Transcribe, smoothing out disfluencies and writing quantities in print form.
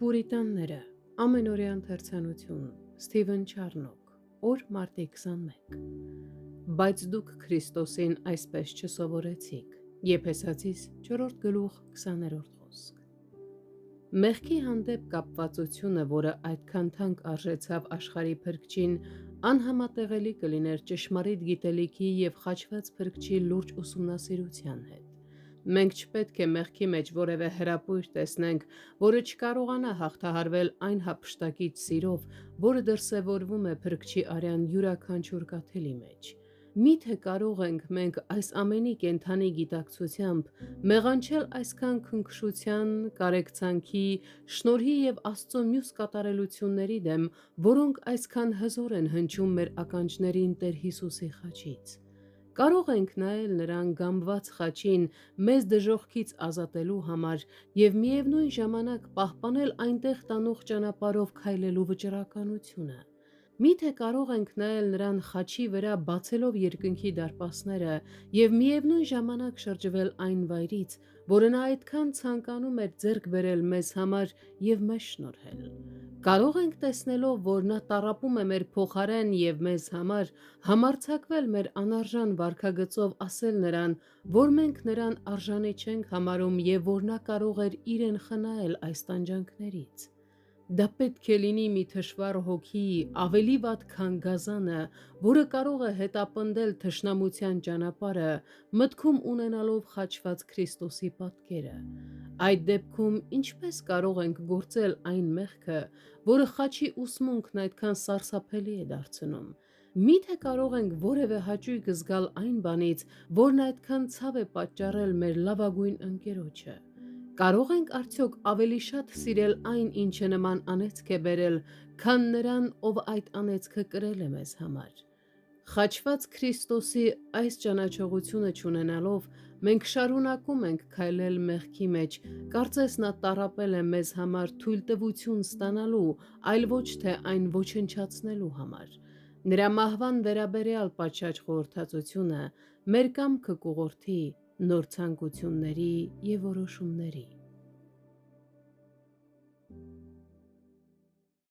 Պուրիտանները, ամենօրյա ընթերցանություն, Սթիվեն Չարնոկ, օր մարտի 21 Բայց դուք Քրիստոսին այսպես չսովորեցիք, Եփեսացիս 4 գլուխ 20-րդ խոսք։ Մեղքի հանդեպ կապվածությունը, որը այդքան թանկ արժեցավ աշխարհի փրկչին, անհամատեղելի կլիներ ճշմարիտ գիտելիքի և խաչված փրկչի լուրջ ուսումնասիրության հետ։ Մենք չպետք է մեղքի մեջ որևէ հրապույր տեսնենք, որը չկարողանա հաղթահարվել այն հափշտակիչ սիրով, որը դրսևորվում է փրկչի արյան յուրաքանչյուր կաթիլի մեջ։ Միթե կարող ենք մենք այս ամենի կենդանի գիտակցությամբ մեղանչել այսքան քնքշության, կարեկցանքի, շնորհի և Աստծո մյուս կատարելությունների դեմ, որոնք այսքան հզոր են հնչում մեր ականջներին Տեր Հիսուսի խաչից։ Կարող ենք նայել նրան գամբված խաչին մեզ դժոխքից ազատելու համար և միևնույն ժամանակ պահպանել այնտեղ տանող ճանապարհով քայլելու վճռականությունը։ Միթե կարող ենք նայել նրան խաչի վրա բացելով երկնքի դարպասները և միևնույն ժամանակ շրջվել այն վայրից, որը նա այդքան ցանկանում էր ձեռք բերել մեզ համար և մեզ շնորհել։ Կարող ենք տեսնելով, որ նա տառապում է մեր փոխարեն և մեզ համար, համարձակվել մեր անարժան վարքագծով ասել նրան, որ մենք նրան արժանի չենք համարում և որ նա կարող էր իրեն խնայել այս տանջանքներից։ Դա պետք է լինի մի թշվառ հոգի, ավելի վատ քան գազանը, որը կարող է հետապնդել թշնամության ճանապարհը, մտքում ունենալով խաչված Քրիստոսի պատկերը։ Այդ դեպքում ինչպե՞ս կարող ենք գործել այն մեղքը, որը խաչի ուսմունքն այդքան սարսափելի է դարձնում։ Միթե կարող ենք որևէ հաճույք զգալ այն բանից, որն այդքան ցավ է պատճառել մեր լավագույն ընկերոջը։ Կարող ենք արդյոք ավելի շատ սիրել այն, ինչը նման անեծք է բերել, քան նրան, ով այդ անեծքը կրել է մեզ համար։ Խաչված Քրիստոսի այս ճանաչողությունը չունենալով, մենք շարունակում ենք քայլել մեղքի մեջ, կարծես նա տառապել է մեզ համար թույլտվություն ստանալու, այլ ոչ թե այն ոչնչացնելու համար։ Նրա մահվան վերաբերյալ պատշաճ խորհրդածությունը մեր կամքը կուղղորդի նոր ցանկությունների և որոշումների։